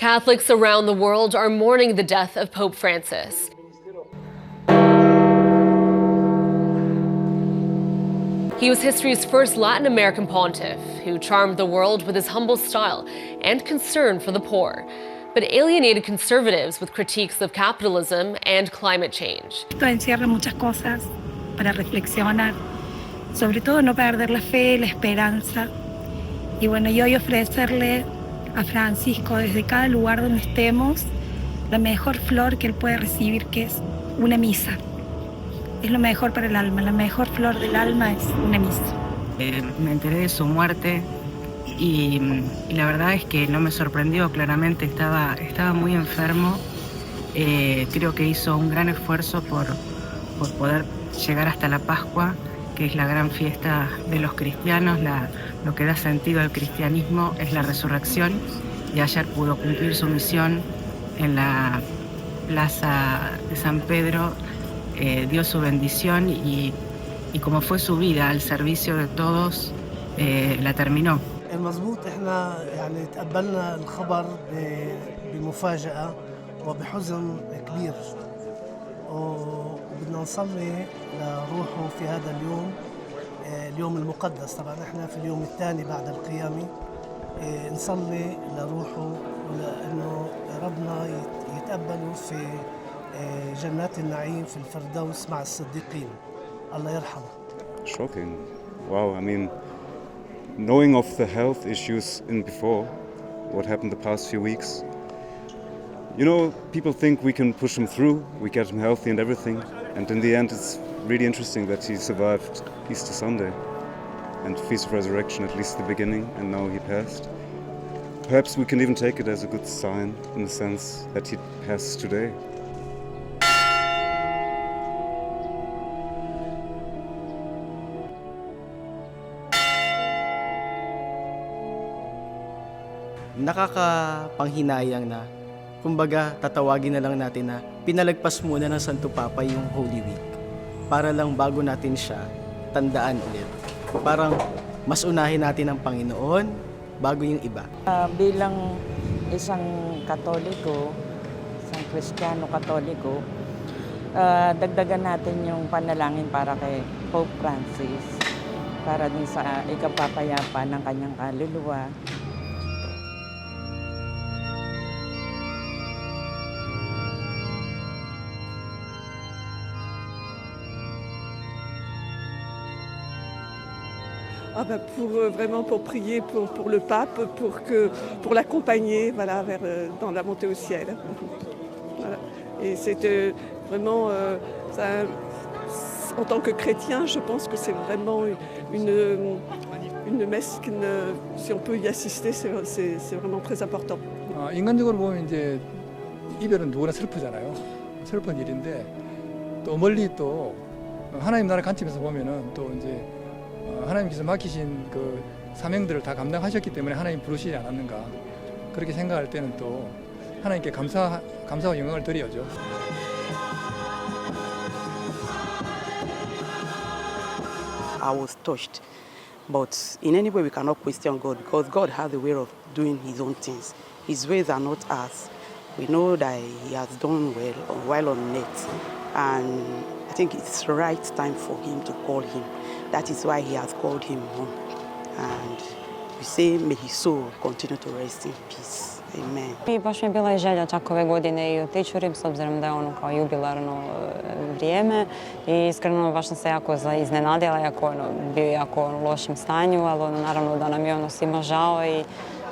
Catholics around the world are mourning the death of Pope Francis. He was history's first Latin American pontiff, who charmed the world with his humble style and concern for the poor, but alienated conservatives with critiques of capitalism and climate change. Esto encierra muchas cosas para reflexionar, sobre todo no perder la fe, la esperanza. Y bueno, y hoy ofrecerle a Francisco desde cada lugar donde estemos la mejor flor que él puede recibir, que es una misa. Es lo mejor para el alma, la mejor flor del alma es una misa. Me enteré de su muerte y la verdad es que no me sorprendió, claramente estaba muy enfermo. Creo que hizo un gran esfuerzo por poder llegar hasta la Pascua, que es la gran fiesta de los cristianos, lo que da sentido al cristianismo es la resurrección, y ayer pudo cumplir su misión en la plaza de San Pedro. Dio su bendición y como fue su vida al servicio de todos, la terminó. المضبوط احنا يعني تقبلنا الخبر بمفاجأة وبحزن كبير، وبدنا نصلي لروحه في هذا اليوم، اليوم المقدس. طبعا احنا في اليوم الثاني بعد القيامة، نصلي لروحه ولأنه ربنا يتقبله في جنات النعيم في الفردوس مع الصديقين. الله يرحمه. Shocking. Wow, I mean, knowing of the health issues in before, what happened the past few weeks, you know, people think we can push him through, we get him healthy and everything, and in the end it's really interesting that he survived Easter Sunday and Feast of Resurrection, at least the beginning, and now he passed. Perhaps we can even take it as a good sign in the sense that he passes today. Nakakapanghinayang na, kumbaga tatawagin na lang natin na pinalagpas muna ng Santo Papa yung Holy Week para lang bago natin siya tandaan ulit. Parang mas unahin natin ang Panginoon bago yung iba. Bilang isang Katoliko, isang Kristiyano Katoliko, dagdagan natin yung panalangin para kay Pope Francis, para din sa ikapapayapa ng kanyang kaluluwa. Vraiment pour prier pour le pape, pour l'accompagner, voilà, dans la montée au ciel. Voilà. Et c'est vraiment, en tant que chrétien, je pense que c'est vraiment une messe si on peut y assister, c'est vraiment très important. 인간적으로 보면 이제 이별은 누구나 슬프잖아요. 슬픈 일인데 또 멀리 또 하나님 나라 관점에서 보면은 또 이제 하나님께서 맡기신 그 사명들을 다 감당하셨기 때문에 하나님 부르시지 않았는가, 그렇게 생각할 때는 또 하나님께 감사와 영광을 드려야죠. I was touched, but in any way we cannot question God, because God has a way of doing His own things. His ways are not ours. We know that He has done well while on earth, and I think it's the right time for Him to call him. That is why He has called him home. And we say, may his soul continue to rest in peace. Amen. I baš mi je bila i želja čak ove godine i otići s obzirom da je ono kao jubilarno vrijeme. I iskreno baš sam se jako iznenadila, jako bio jako u lošem stanju, ali naravno da nam je svima žao i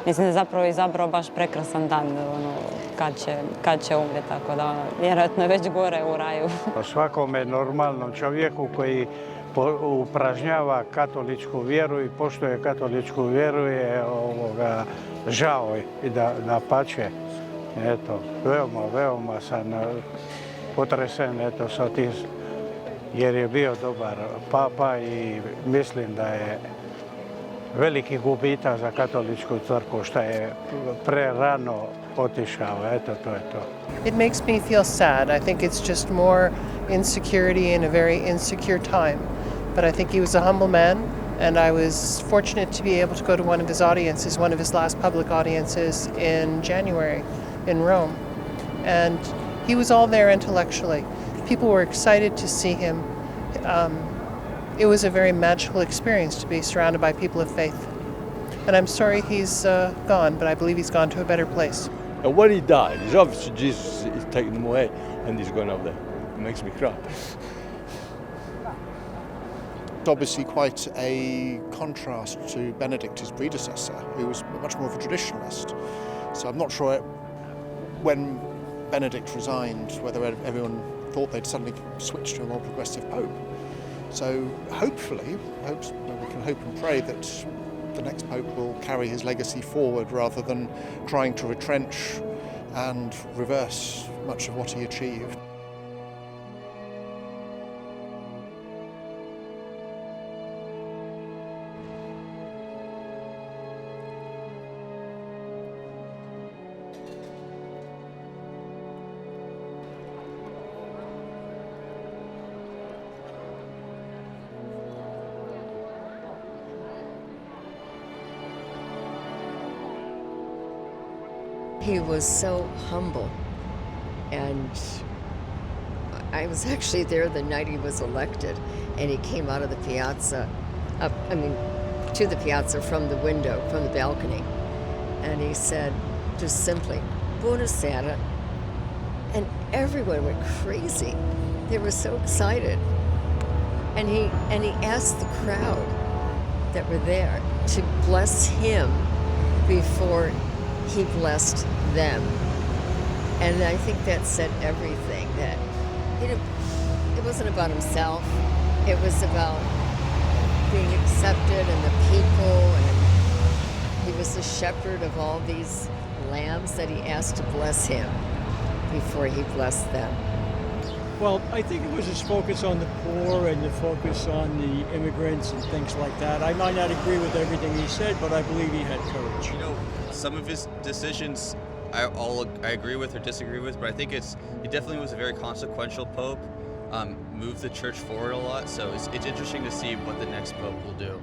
mislim da je zapravo izabrao baš prekrasan dan kad će umrijeti, tako da vjerojatno je već gore u raju. Svakome normalnom čovjeku koji upražnjava katoličku vjeru i poštuje katoličku vjeru je žao i da pače. Eto, veoma sam potresen sa tim, jer je bio dobar papa i mislim da je veliki gubitak za katoličku crkvu što je prerano otišao. Eto, to je to. It makes me feel sad. I think it's just more insecurity in a very insecure time. But I think he was a humble man, And I was fortunate to be able to go to one of his audiences, one of his last public audiences in January in Rome. And he was all there intellectually. People were excited to see him. It was a very magical experience to be surrounded by people of faith. And I'm sorry he's gone, but I believe he's gone to a better place. And when he died, it's obviously Jesus is taking him away, and he's gone up there. It makes me cry. Obviously quite a contrast to Benedict, his predecessor, who was much more of a traditionalist. So I'm not sure when Benedict resigned whether everyone thought they'd suddenly switch to a more progressive pope. So hopefully, we can hope and pray that the next pope will carry his legacy forward rather than trying to retrench and reverse much of what he achieved. He was so humble, and I was actually there the night he was elected, and he came out of the piazza, to the piazza from the window, from the balcony, and he said just simply, "Buonasera," and everyone went crazy. They were so excited, and he asked the crowd that were there to bless him before he blessed them. And I think that said everything, that it wasn't about himself, it was about being accepted and the people, and he was the shepherd of all these lambs that he asked to bless him before he blessed them. Well, I think it was his focus on the poor and the focus on the immigrants and things like that. I might not agree with everything he said, but I believe he had courage. You know, some of his decisions I agree with or disagree with, but I think he definitely was a very consequential pope, moved the church forward a lot, so it's interesting to see what the next pope will do.